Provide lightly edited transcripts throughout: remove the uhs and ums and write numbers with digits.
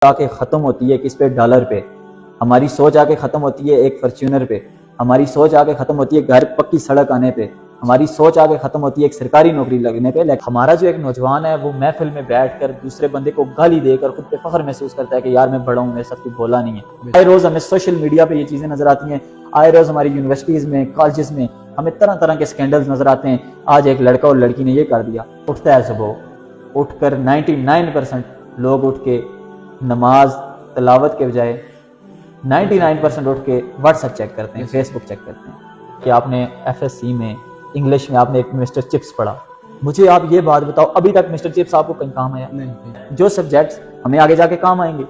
آ کے ختم ہوتی ہے کس پہ؟ ڈالر پہ. ہماری سوچ آ کے ختم ہوتی ہے ایک فارچونر پہ. ہماری سوچ آ کے ختم ہوتی ہے گھر پکی سڑک آنے پہ. ہماری سوچ آ کے ختم ہوتی ہے ایک سرکاری نوکری لگنے پہ. لیکن ہمارا جو ایک نوجوان ہے وہ محفل میں بیٹھ کر دوسرے بندے کو گالی دے کر خود پہ فخر محسوس کرتا ہے کہ یار میں بڑا ہوں، میں سب کچھ بولا نہیں ہے. آئے روز ہمیں سوشل میڈیا پہ یہ چیزیں نظر آتی ہیں. آئے روز ہماری یونیورسٹیز میں، کالجز میں ہمیں طرح طرح کے سکینڈلز نظر آتے ہیں. آج ایک لڑکا اور لڑکی نے یہ کر دیا. اٹھتا ہے صبح، اٹھ کر 99% لوگ اٹھ کے نماز تلاوت کے بجائے 99% اٹھ کے واٹس ایپ چیک کرتے ہیں، فیس بک چیک کرتے ہیں. کہ آپ نے ایف ایس سی میں انگلش میں آپ نے ایک مسٹر چپس پڑھا. مجھے آپ یہ بات بتاؤ، ابھی تک مسٹر چپس آپ کو کہیں کام آیا؟ نہیں. جو سبجیکٹس ہمیں آگے جا کے کام آئیں گے،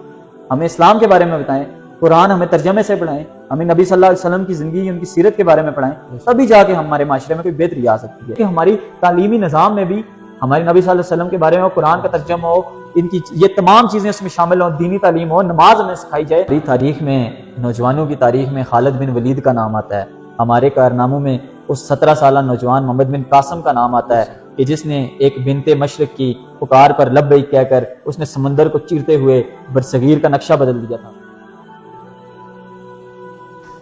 ہمیں اسلام کے بارے میں بتائیں، قرآن ہمیں ترجمے سے پڑھائیں، ہمیں نبی صلی اللہ علیہ وسلم کی زندگی، ان کی سیرت کے بارے میں پڑھائیں، تبھی جا کے ہمارے معاشرے میں کوئی بہتری آ سکتی ہے. کہ ہماری تعلیمی نظام میں بھی ہمارے نبی صلی اللہ علیہ وسلم کے بارے میں قرآن کا ترجمہ ہو، ان کی یہ تمام چیزیں اس میں شامل ہوں، دینی تعلیم ہو، نماز ہمیں سکھائی جائے. ہماری تاریخ میں، نوجوانوں کی تاریخ میں خالد بن ولید کا نام آتا ہے. ہمارے کارناموں میں اس 17 سالہ نوجوان محمد بن قاسم کا نام آتا ہے کہ جس نے ایک بنت مشرق کی پکار پر لبیک کہہ کر اس نے سمندر کو چیرتے ہوئے برصغیر کا نقشہ بدل دیا تھا.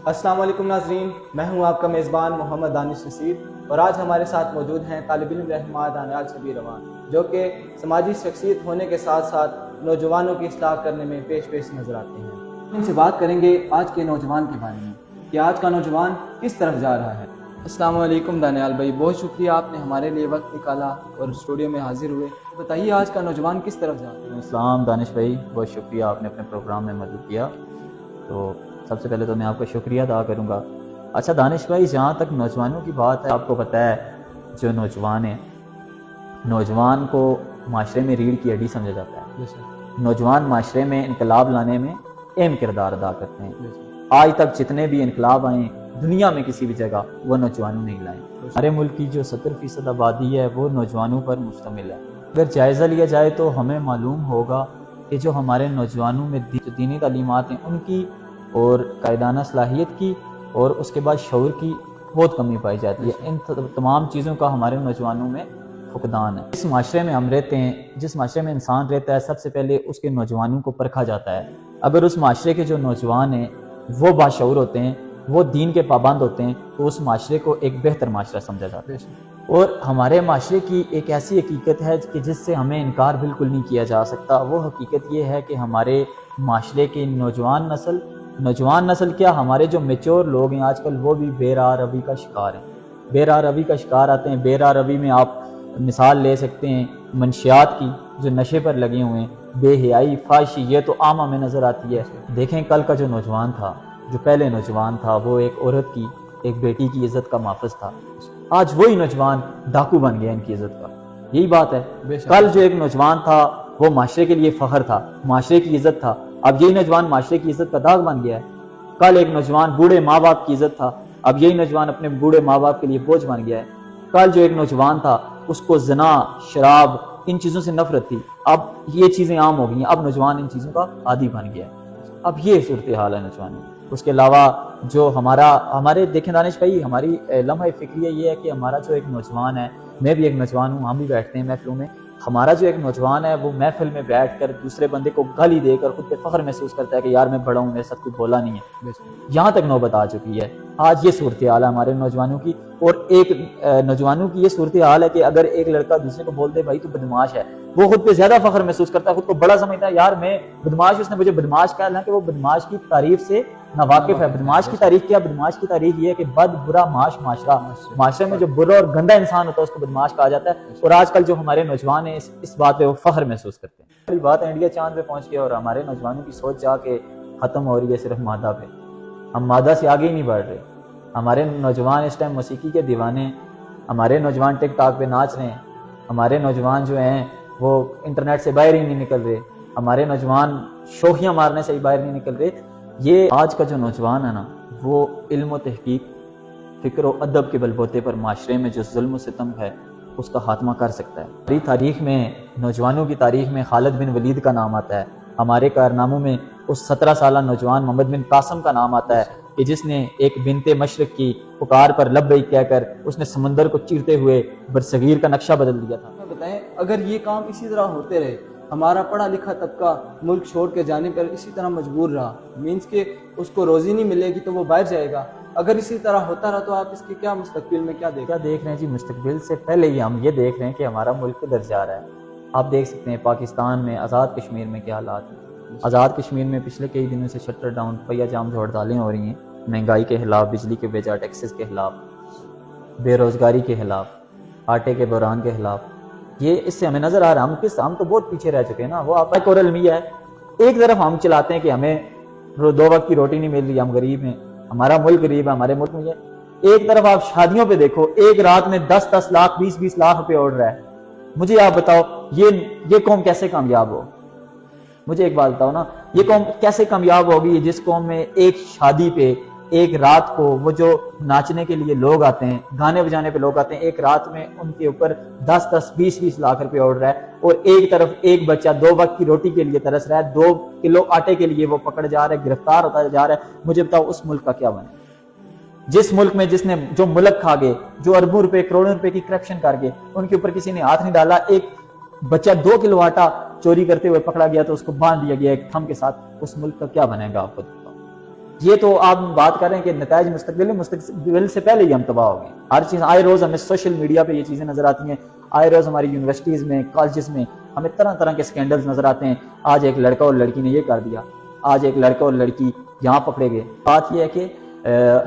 السلام علیکم ناظرین، میں ہوں آپ کا میزبان محمد دانش نصیر، اور آج ہمارے ساتھ موجود ہیں طالب علم رہنما دانیال شبیر روان، جو کہ سماجی شخصیت ہونے کے ساتھ ساتھ نوجوانوں کی اصلاح کرنے میں پیش نظر آتے ہیں. ان سے بات کریں گے آج کے نوجوان کے بارے میں کہ آج کا نوجوان کس طرف جا رہا ہے. السلام علیکم دانیال بھائی، بہت شکریہ آپ نے ہمارے لیے وقت نکالا اور اسٹوڈیو میں حاضر ہوئے. بتائیے آج کا نوجوان کس طرف جا رہا ہے. السلام دانش بھائی، بہت شکریہ آپ نے اپنے پروگرام میں مدد کیا. تو سب سے پہلے تو میں آپ کا شکریہ ادا کروں گا. اچھا دانش بھائی، جہاں تک نوجوانوں کی بات ہے، آپ کو پتہ ہے جو نوجوان ہیں، نوجوان کو معاشرے میں ریڑھ کی ہڈی سمجھا جاتا ہے. نوجوان معاشرے میں انقلاب لانے میں اہم کردار ادا کرتے ہیں. آج تک جتنے بھی انقلاب آئے دنیا میں کسی بھی جگہ، وہ نوجوانوں نے لائے. ہمارے ملک کی جو 70% آبادی ہے وہ نوجوانوں پر مشتمل ہے. اگر جائزہ لیا جائے تو ہمیں معلوم ہوگا کہ جو ہمارے نوجوانوں میں جو دینی تعلیمات ہیں ان کی اور قائدانہ صلاحیت کی اور اس کے بعد شعور کی بہت کمی پائی جاتی ہے. ان تمام چیزوں کا ہمارے نوجوانوں میں فقدان ہے. جس معاشرے میں ہم رہتے ہیں، جس معاشرے میں انسان رہتا ہے، سب سے پہلے اس کے نوجوانوں کو پرکھا جاتا ہے. اگر اس معاشرے کے جو نوجوان ہیں وہ باشعور ہوتے ہیں، وہ دین کے پابند ہوتے ہیں، تو اس معاشرے کو ایک بہتر معاشرہ سمجھا جاتا ہے. اور ہمارے معاشرے کی ایک ایسی حقیقت ہے کہ جس سے ہمیں انکار بالکل نہیں کیا جا سکتا. وہ حقیقت یہ ہے کہ ہمارے معاشرے کی نوجوان نسل کیا، ہمارے جو میچور لوگ ہیں آج کل، وہ بھی بے راہ روی کا شکار ہیں. بے راہ روی کا شکار آتے ہیں. بے راہ روی میں آپ مثال لے سکتے ہیں منشیات کی، جو نشے پر لگے ہوئے ہیں، بے حیائی، فحاشی، یہ تو عام ہمیں نظر آتی ہے. دیکھیں کل کا جو نوجوان تھا، جو پہلے نوجوان تھا، وہ ایک عورت کی، ایک بیٹی کی عزت کا محافظ تھا. آج وہی نوجوان ڈاکو بن گیا ان کی عزت کا. یہی بات ہے. کل جو ایک نوجوان تھا وہ معاشرے کے لیے فخر تھا، معاشرے کی عزت تھا. اب یہی نوجوان معاشرے کی عزت کا داغ بن گیا ہے. کل ایک نوجوان بوڑھے ماں باپ کی عزت تھا، اب یہی نوجوان اپنے بوڑھے ماں باپ کے لیے بوجھ بن گیا ہے. کل جو ایک نوجوان تھا اس کو زنا، شراب، ان چیزوں سے نفرت تھی، اب یہ چیزیں عام ہو گئی ہیں. اب نوجوان ان چیزوں کا عادی بن گیا ہے. اب یہ صورتحال ہے نوجوان. اس کے علاوہ جو ہمارے دیکھیں دانش بھائی، ہماری لمحہ فکریہ یہ ہے کہ ہمارا جو ایک نوجوان ہے، میں بھی ایک نوجوان ہوں، ہم بھی بیٹھتے ہیں محفلوں میں. ہمارا جو ایک نوجوان ہے وہ محفل میں بیٹھ کر دوسرے بندے کو گالی دے کر خود پہ فخر محسوس کرتا ہے کہ یار میں بڑا ہوں، میں سب کچھ بولا نہیں ہے. یہاں تک نوبت آ چکی ہے. آج یہ صورتحال ہے ہمارے نوجوانوں کی. اور ایک نوجوانوں کی یہ صورتحال ہے کہ اگر ایک لڑکا دوسرے کو بول دے بھائی تو بدماش ہے، وہ خود پہ زیادہ فخر محسوس کرتا ہے، خود کو بڑا سمجھتا ہے، یار میں بدماش، اس نے مجھے بدماش کہا. کہ وہ بدماش کی تعریف سے ناواقف ہے. بدماش کی تاریخ کیا؟ بدماش کی تاریخ یہ ہے کہ بد برا معاشرہ، معاشرے میں جو برا اور گندا انسان ہوتا ہے اس کو بدماش کہا جاتا ہے. اور آج کل جو ہمارے نوجوان ہیں اس بات پہ وہ فخر محسوس کرتے ہیں. بڑی بات ہے، انڈیا چاند پہ پہنچ گیا اور ہمارے نوجوانوں کی سوچ جا کے ختم ہو رہی ہے صرف مادہ پہ. ہم مادہ سے آگے ہی نہیں بڑھ رہے. ہمارے نوجوان اس ٹائم موسیقی کے دیوانے ہیں. ہمارے نوجوان ٹک ٹاک پہ ناچ رہے ہیں. ہمارے نوجوان جو ہیں وہ انٹرنیٹ سے باہر ہی نہیں نکل رہے. ہمارے نوجوان شوخیاں مارنے سے ہی باہر نہیں نکل رہے. یہ آج کا جو نوجوان ہے نا، وہ علم و تحقیق، فکر و ادب کے بلبوتے پر معاشرے میں جو ظلم و ستم ہے اس کا خاتمہ کر سکتا ہے. ہماری تاریخ میں، نوجوانوں کی تاریخ میں خالد بن ولید کا نام آتا ہے. ہمارے کارناموں میں اس 17 سالہ نوجوان محمد بن قاسم کا نام آتا ہے کہ جس نے ایک بنت مشرق کی پکار پر لبیک کہہ کر اس نے سمندر کو چیرتے ہوئے برصغیر کا نقشہ بدل دیا تھا. بتائیں، اگر یہ کام اسی طرح ہوتے رہے ہمارا پڑھا لکھا طبقہ ملک چھوڑ کے جانے پر اسی طرح مجبور رہا، مینس کہ اس کو روزی نہیں ملے گی تو وہ باہر جائے گا، اگر اسی طرح ہوتا رہا تو آپ اس کے کیا مستقبل میں کیا کیا دیکھ رہے ہیں جی؟ مستقبل سے پہلے ہی ہم یہ دیکھ رہے ہیں کہ ہمارا ملک کدھر جا رہا ہے۔ آپ دیکھ سکتے ہیں پاکستان میں آزاد کشمیر میں کیا حالات ہیں۔ آزاد کشمیر میں پچھلے کئی دنوں سے شٹر ڈاؤن، پہیا جام جو ہڑتالیں ہو رہی ہیں، مہنگائی کے خلاف، بجلی کے بیجا ٹیکسز کے خلاف، بے روزگاری کے خلاف، آٹے کے بحران کے خلاف، یہ اس سے ہمیں نظر آ رہا ہے ہم تو بہت پیچھے رہ چکے ہیں نا۔ وہ آپ ایک اور المیہ ہے، ایک طرف ہم چلاتے ہیں کہ ہمیں 2 وقت کی روٹی نہیں مل رہی، ہم غریب ہیں، ہمارا ملک غریب ہے، ہمارے ملک میں یہ، ایک طرف آپ شادیوں پہ دیکھو، ایک رات میں 10 لاکھ 20 لاکھ روپے اڑ رہا ہے۔ مجھے آپ بتاؤ یہ قوم کیسے کامیاب ہو؟ مجھے ایک بات بتاؤ نا، یہ قوم کیسے کامیاب ہوگی جس قوم میں ایک شادی پہ ایک رات کو وہ جو ناچنے کے لیے لوگ آتے ہیں، گانے بجانے پہ لوگ آتے ہیں، ایک رات میں ان کے اوپر 10 20 لاکھ روپے اڑ رہا ہے، اور ایک طرف ایک بچہ 2 وقت کی روٹی کے لیے ترس رہا ہے، 2 کلو آٹے کے لیے وہ پکڑ جا رہا ہے، گرفتار ہوتا جا رہا ہے۔ مجھے بتاؤ اس ملک کا کیا بنے؟ جس ملک میں جو ملک کھا گئے، جو اربوں روپے کروڑوں روپے کی کرپشن کر گئے، ان کے اوپر کسی نے ہاتھ نہیں ڈالا، ایک بچہ 2 کلو آٹا چوری کرتے ہوئے پکڑا گیا تو اس کو باندھ دیا گیا ایک تھم کے ساتھ، اس ملک کا کیا بنے گا؟ آپ کو یہ تو آپ بات کر رہے ہیں کہ نتائج مستقبل سے پہلے ہی ہم تباہ ہو گئے۔ ہر چیز آئے روز ہمیں سوشل میڈیا پہ یہ چیزیں نظر آتی ہیں، آئے روز ہماری یونیورسٹیز میں، کالجز میں ہمیں طرح طرح کے سکینڈلز نظر آتے ہیں۔ آج ایک لڑکا اور لڑکی نے یہ کر دیا، آج ایک لڑکا اور لڑکی یہاں پکڑے گئے۔ بات یہ ہے کہ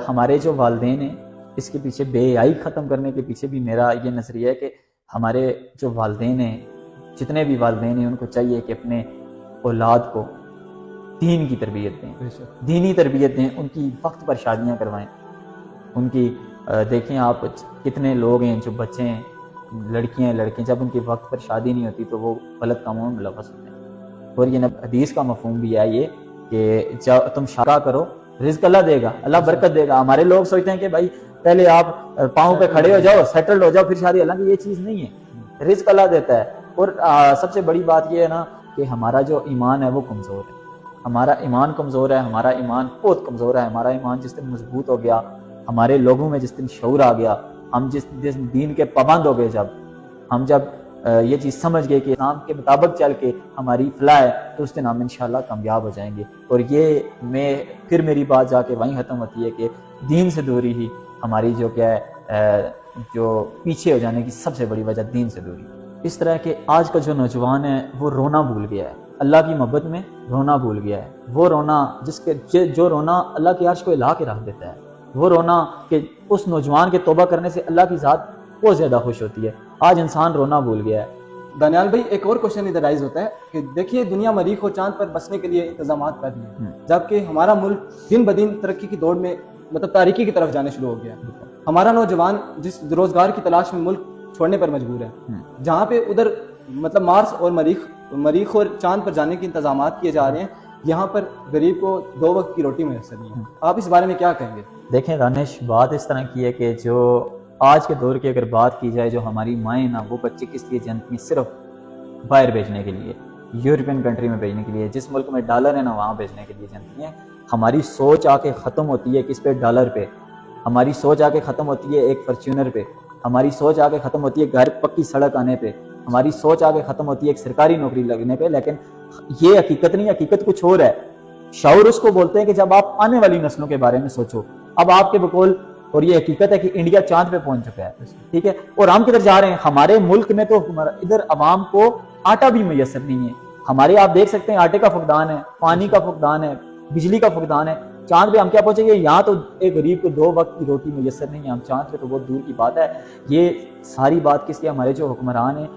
ہمارے جو والدین ہیں، اس کے پیچھے بے حیائی ختم کرنے کے پیچھے بھی میرا یہ نظریہ ہے کہ ہمارے جو والدین ہیں، جتنے بھی والدین ہیں، ان کو چاہیے کہ اپنے اولاد کو دین کی تربیت دیں، دینی تربیت دیں، ان کی وقت پر شادیاں کروائیں، ان کی دیکھیں آپ کتنے لوگ ہیں جو بچے ہیں، لڑکیاں لڑکے، جب ان کی وقت پر شادی نہیں ہوتی تو وہ غلط کاموں میں ملوث ہوتے ہیں۔ اور یہ حدیث کا مفہوم بھی ہے یہ کہ جب تم شادی کرو رزق اللہ دے گا، اللہ برکت دے گا۔ ہمارے لوگ سوچتے ہیں کہ بھائی پہلے آپ پاؤں پہ کھڑے ہو جاؤ، سیٹلڈ ہو جاؤ، پھر شادی۔ حالانکہ یہ چیز نہیں ہے، رزق اللہ دیتا ہے۔ اور سب سے بڑی بات یہ ہے نا کہ ہمارا جو ایمان ہے وہ کمزور ہے، ہمارا ایمان کمزور ہے، ہمارا ایمان بہت کمزور ہے۔ ہمارا ایمان جس دن مضبوط ہو گیا، ہمارے لوگوں میں جس دن شعور آ گیا، ہم جس دین کے پابند ہو گئے، جب یہ چیز سمجھ گئے کہ اسلام کے مطابق چل کے ہماری فلاح ہے، تو اس دن ہم انشاءاللہ کامیاب ہو جائیں گے۔ اور یہ پھر میری بات جا کے وہیں ختم ہوتی ہے کہ دین سے دوری ہی ہماری جو کیا ہے، جو پیچھے ہو جانے کی سب سے بڑی وجہ دین سے دوری۔ اس طرح کہ آج کا جو نوجوان ہے وہ رونا بھول گیا ہے، اللہ کی محبت میں رونا بھول گیا ہے۔ وہ رونا جو رونا اللہ کے عرش کو ہلا کے رکھ دیتا ہے، وہ رونا کہ اس نوجوان کے توبہ کرنے سے اللہ کی ذات بہت زیادہ خوش ہوتی ہے۔ آج انسان رونا بھول گیا ہے۔ دانیال بھائی، ایک اور کوشچن ادھر رائز ہوتا ہے کہ دیکھیے دنیا مریخ اور چاند پر بسنے کے لیے انتظامات کر رہی ہے، جبکہ ہمارا ملک دن بدن ترقی کی دوڑ میں تاریکی کی طرف جانے شروع ہو گیا۔ ہمارا نوجوان جس روزگار کی تلاش میں ملک چھوڑنے پر مجبور ہے، جہاں پہ ادھر مارس اور مریخ اور چاند پر جانے کے انتظامات کیے جا رہے ہیں، یہاں پر غریب کو 2 وقت کی روٹی میسر نہیں ہے۔ آپ اس بارے میں کیا کہیں گے؟ دیکھیں دانش، بات اس طرح کی ہے کہ جو آج کے دور کی اگر بات کی جائے، جو ہماری مائیں نا، وہ بچے کس لیے جنتی؟ صرف باہر بھیجنے کے لیے، یورپین کنٹری میں بھیجنے کے لیے، جس ملک میں ڈالر ہے نا وہاں بھیجنے کے لیے جنتی ہیں۔ ہماری سوچ آ کے ختم ہوتی ہے کس پہ؟ ڈالر پہ۔ ہماری سوچ آ کے ختم ہوتی ہے ایک فارچونر پہ، ہماری سوچ آ کے ختم ہوتی ہے گھر پکی سڑک آنے پہ، ہماری سوچ آ کے ختم ہوتی ہے ایک سرکاری نوکری لگنے پہ۔ لیکن یہ حقیقت نہیں، حقیقت کچھ اور ہے۔ شعور اس کو بولتے ہیں کہ جب آپ آنے والی نسلوں کے بارے میں سوچو۔ اب آپ کے بقول، اور یہ حقیقت ہے کہ انڈیا چاند پہ پہنچ چکا ہے، ٹھیک ہے، اور ہم کدھر جا رہے ہیں؟ ہمارے ملک میں تو ادھر عوام کو آٹا بھی میسر نہیں ہے۔ ہمارے آپ دیکھ سکتے ہیں آٹے کا فقدان ہے، پانی کا فقدان ہے، بجلی کا فقدان ہے۔ چاند پہ ہم کیا پہنچیں گے؟ یہاں تو ایک غریب کو 2 وقت کی روٹی میسر نہیں ہے، ہم چاند پہ تو بہت دور کی بات ہے۔ یہ ساری بات کس لیے؟ ہمارے جو حکمران ہیں،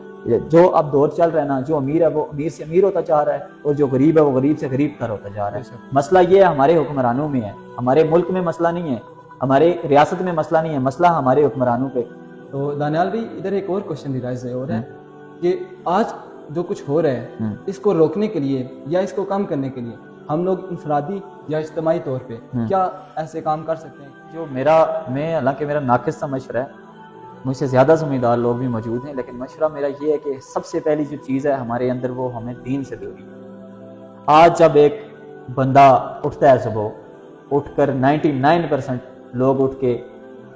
جو اب دور چل رہا ہے نا، جو امیر ہے وہ امیر سے امیر ہوتا جا رہا ہے، اور جو غریب ہے وہ غریب سے غریب تر ہوتا جا رہا ہے۔ مسئلہ یہ ہے ہمارے حکمرانوں میں ہے، ہمارے ملک میں مسئلہ نہیں ہے، ہمارے ریاست میں مسئلہ نہیں ہے، مسئلہ ہمارے حکمرانوں پہ۔ تو دانیال بھائی، ادھر ایک اور کوشچن بھی رائز ہو رہا ہے کہ آج جو کچھ ہو رہا ہے، اس کو روکنے کے لیے یا اس کو کم کرنے کے لیے ہم لوگ انفرادی یا اجتماعی طور پہ کیا ایسے کام کر سکتے ہیں؟ جو حالانکہ میرا ناقص سا مشورہ ہے، مجھ سے زیادہ سمجھدار لوگ بھی موجود ہیں، لیکن مشورہ میرا یہ ہے کہ سب سے پہلی جو چیز ہے ہمارے اندر، وہ ہمیں دین سے دوری ہے۔ آج جب ایک بندہ اٹھتا ہے صبح، اٹھ کر 99% لوگ اٹھ کے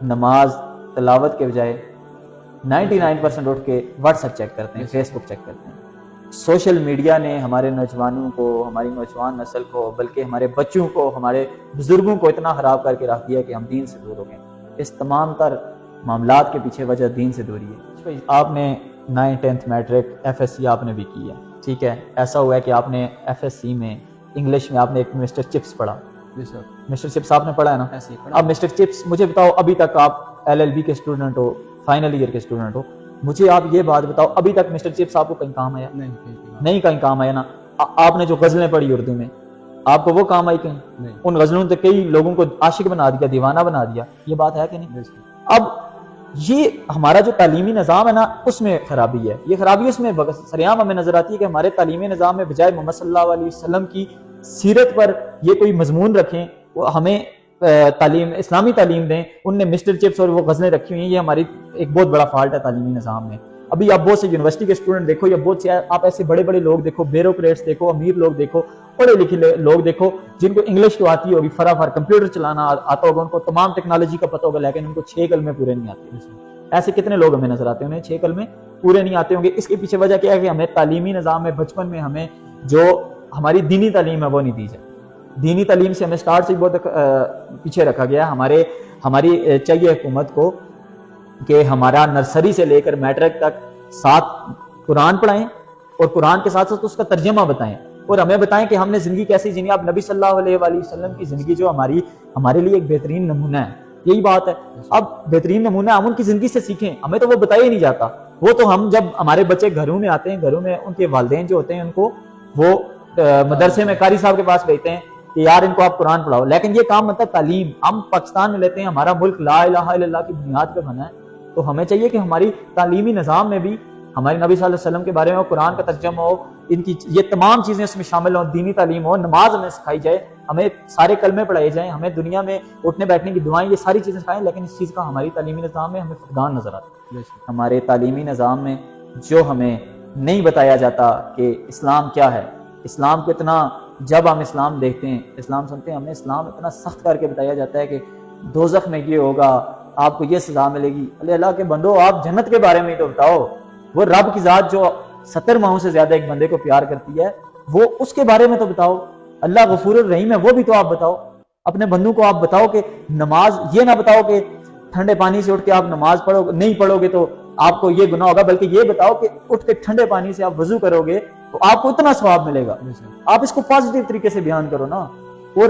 نماز تلاوت کے بجائے 99% اٹھ کے واٹس ایپ چیک کرتے ہیں، فیس بک چیک کرتے ہیں، سوشل میڈیا نے ہمارے نوجوانوں کو، ہماری نوجوان نسل کو، بلکہ ہمارے بچوں کو، ہمارے بزرگوں کو اتنا خراب کر کے رکھ دیا کہ ہم دین سے دور ہو گئے۔ اس تمام تر معاملات کے پیچھے وجہ دین سے دوری ہے۔ آپ نے 9th 10th matric F S C آپ نے بھی کی ہے، ٹھیک ہے، ایسا ہوا ہے کہ آپ نے ایف ایس سی میں انگلش میں آپ نے ایک مسٹر چپس پڑھا، مسٹر چپس آپ نے پڑھا ہے نا؟ اب مسٹر چپس مجھے بتاؤ، ابھی تک آپ LLB کے اسٹوڈنٹ ہو، فائنل ایئر کے اسٹوڈنٹ ہو، مجھے آپ یہ بات بتاؤ، ابھی تک مسٹر چپس آپ کو کہیں کام آیا؟ نہیں کہیں کام آیا نا۔ آپ نے جو غزلیں پڑھی اردو میں، آپ کو وہ کام آئی کہیں؟ ان غزلوں نے کئی لوگوں کو عاشق بنا دیا، دیوانہ بنا دیا، یہ بات ہے کہ نہیں؟ اب یہ ہمارا جو تعلیمی نظام ہے نا، اس میں خرابی ہے، یہ خرابی اس میں سریعام ہمیں نظر آتی ہے کہ ہمارے تعلیمی نظام میں بجائے محمد صلی اللہ علیہ وسلم کی سیرت پر یہ کوئی مضمون رکھیں، وہ ہمیں تعلیم، اسلامی تعلیم دیں، ان نے مسٹر چپس اور وہ غزلیں رکھی ہوئی ہیں۔ یہ ہماری ایک بہت بڑا فالٹ ہے تعلیمی نظام میں۔ ابھی آپ بہت سے یونیورسٹی کے اسٹوڈنٹ دیکھو، یا بہت سے آپ ایسے بڑے بڑے لوگ دیکھو، بیوروکریٹس دیکھو، امیر لوگ دیکھو، پڑھے لکھے لوگ دیکھو، جن کو انگلش تو آتی ہوگی، فرافر کمپیوٹر چلانا آتا ہوگا، ان کو تمام ٹیکنالوجی کا پتہ ہوگا، لیکن ان کو 6 کلمے پورے نہیں آتے۔ ایسے کتنے لوگ ہمیں نظر آتے ہیں انہیں 6 کلمے پورے نہیں آتے ہوں گے؟ اس کے پیچھے وجہ کیا ہے کہ ہمیں تعلیمی نظام میں بچپن میں ہمیں جو ہماری دینی تعلیم ہے وہ نہیں دی جائے۔ دینی تعلیم سے ہمیں سٹارٹ سے بہت پیچھے رکھا گیا۔ ہماری چاہیے حکومت کو کہ ہمارا نرسری سے لے کر میٹرک تک 7 قرآن پڑھائیں، اور قرآن کے ساتھ ساتھ اس کا ترجمہ بتائیں، اور ہمیں بتائیں کہ ہم نے زندگی کیسی جینی۔ آپ نبی صلی اللہ علیہ وآلہ وسلم کی زندگی جو ہمارے لیے ایک بہترین نمونہ ہے، یہی بات ہے۔ اب بہترین نمونہ ہم ان کی زندگی سے سیکھیں، ہمیں تو وہ بتایا ہی نہیں جاتا۔ وہ تو ہم جب ہمارے بچے گھروں میں آتے ہیں، گھروں میں ان کے والدین جو ہوتے ہیں ان کو وہ مدرسے میں قاری صاحب کے پاس بھیجتے ہیں کہ یار ان کو آپ قرآن پڑھاؤ، لیکن یہ کام مطلب تعلیم ہم پاکستان میں لیتے ہیں۔ ہمارا ملک لا الہ الا اللہ کی بنیاد پہ بنا ہے، تو ہمیں چاہیے کہ ہماری تعلیمی نظام میں بھی ہمارے نبی صلی اللہ علیہ وسلم کے بارے میں قرآن کا ترجمہ ہو، ان کی یہ تمام چیزیں اس میں شامل ہوں، دینی تعلیم ہو، نماز ہمیں سکھائی جائے، ہمیں سارے کلمے پڑھائے جائیں، ہمیں دنیا میں اٹھنے بیٹھنے کی دعائیں، یہ ساری چیزیں سکھائیں، لیکن اس چیز کا ہماری تعلیمی نظام میں ہمیں فقدان نظر آتا ہے۔ ہمارے تعلیمی نظام میں جو ہمیں نہیں بتایا جاتا کہ اسلام کیا ہے، اسلام کو اتنا، جب ہم اسلام دیکھتے ہیں، اسلام سنتے ہیں، ہمیں اسلام اتنا سخت کر کے بتایا جاتا ہے کہ دوزخ میں یہ ہوگا، آپ کو یہ سزا ملے گی۔ اللہ کے بندو، آپ جنت کے بارے میں تو بتاؤ۔ وہ رب کی ذات جو 70 ماہوں سے زیادہ ایک بندے کو پیار کرتی ہے، وہ اس کے بارے میں تو بتاؤ۔ اللہ غفور الرحیم ہے، وہ بھی تو آپ بتاؤ۔ اپنے بندوں کو آپ بتاؤ کہ نماز، یہ نہ بتاؤ کہ ٹھنڈے پانی سے اٹھ کے آپ نماز نہیں پڑھو گے تو آپ کو یہ گناہ ہوگا، بلکہ یہ بتاؤ کہ اٹھ کے ٹھنڈے پانی سے آپ وضو کرو گے تو آپ کو اتنا ثواب ملے گا۔ آپ اس کو پازیٹیو طریقے سے بیان کرو نا۔ اور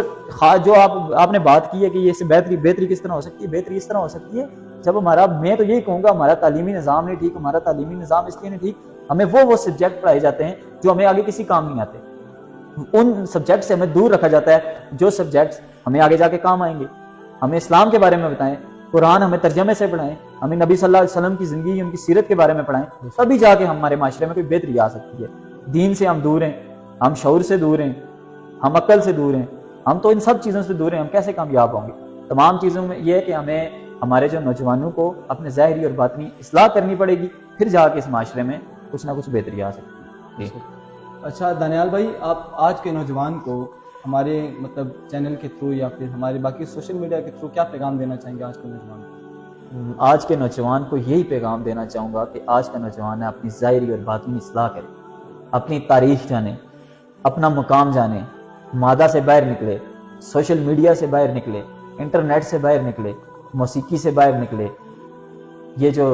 جو آپ نے بات کی ہے کہ یہ سے بہتری کس طرح ہو سکتی ہے، بہتری اس طرح ہو سکتی ہے جب میں تو یہی کہوں گا ہمارا تعلیمی نظام نہیں ٹھیک، ہمارا تعلیمی نظام اس لیے نہیں ٹھیک، ہمیں وہ سبجیکٹ پڑھائے جاتے ہیں جو ہمیں آگے کسی کام نہیں آتے، ان سبجیکٹ سے ہمیں دور رکھا جاتا ہے جو سبجیکٹس ہمیں آگے جا کے کام آئیں گے۔ ہمیں اسلام کے بارے میں بتائیں، قرآن ہمیں ترجمے سے پڑھائیں، ہمیں نبی صلی اللہ علیہ وسلم کی زندگی، ان کی سیرت کے بارے میں پڑھائیں، تبھی جا کے ہمارے معاشرے میں کوئی بہتری آ سکتی ہے۔ دین سے ہم دور ہیں، ہم شعور سے دور ہیں، ہم عقل سے دور ہیں، ہم تو ان سب چیزوں سے دور ہیں، ہم کیسے کامیاب ہوں گے؟ تمام چیزوں میں یہ ہے کہ ہمیں ہمارے جو نوجوانوں کو اپنے ظاہری اور باطنی اصلاح کرنی پڑے گی، پھر جا کے اس معاشرے میں کچھ نہ کچھ بہتری آ سکتی ہے۔ اچھا دانیال بھائی، آپ آج کے نوجوان کو ہمارے چینل کے تھرو یا پھر ہمارے باقی سوشل میڈیا کے تھرو کیا پیغام دینا چاہیں گے آج کے نوجوان کو؟ آج کے نوجوان کو یہی پیغام دینا چاہوں گا کہ آج کا نوجوان ہے اپنی ظاہری اور باطنی اصلاح کرے، اپنی تاریخ جانے، اپنا مقام جانے، مادہ سے باہر نکلے، سوشل میڈیا سے باہر نکلے، انٹرنیٹ سے باہر نکلے، موسیقی سے باہر نکلے، یہ جو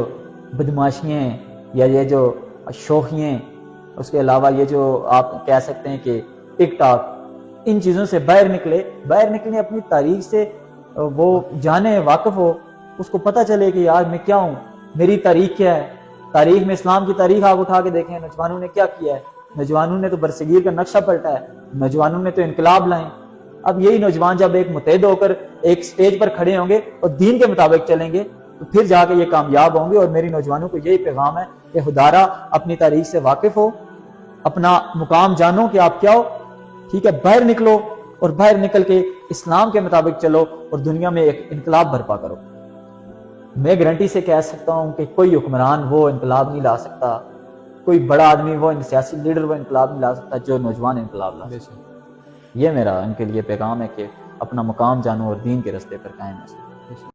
بدماشیاں ہیں یا یہ جو شوخیاں، اس کے علاوہ یہ جو آپ کہہ سکتے ہیں کہ ٹک ٹاک، ان چیزوں سے باہر نکلیں، اپنی تاریخ سے وہ جانے، واقف ہو، اس کو پتہ چلے کہ یار میں کیا ہوں، میری تاریخ کیا ہے۔ تاریخ میں اسلام کی تاریخ آپ اٹھا کے دیکھیں، نوجوانوں نے کیا کیا ہے، نوجوانوں نے تو برصغیر کا نقشہ پلٹا ہے، نوجوانوں نے تو انقلاب لائے۔ اب یہی نوجوان جب ایک متحد ہو کر ایک سٹیج پر کھڑے ہوں گے اور دین کے مطابق چلیں گے تو پھر جا کے یہ کامیاب ہوں گے۔ اور میری نوجوانوں کو یہی پیغام ہے کہ خدارا اپنی تاریخ سے واقف ہو، اپنا مقام جانو کہ آپ کیا ہو، ٹھیک ہے، باہر نکلو اور باہر نکل کے اسلام کے مطابق چلو اور دنیا میں ایک انقلاب برپا کرو۔ میں گارنٹی سے کہہ سکتا ہوں کہ کوئی حکمران وہ انقلاب نہیں لا سکتا، کوئی بڑا آدمی وہ سیاسی لیڈر وہ انقلاب نہیں لا سکتا جو نوجوان انقلاب لا سکتا۔ یہ میرا ان کے لیے پیغام ہے کہ اپنا مقام جانو اور دین کے راستے پر قائم ہے۔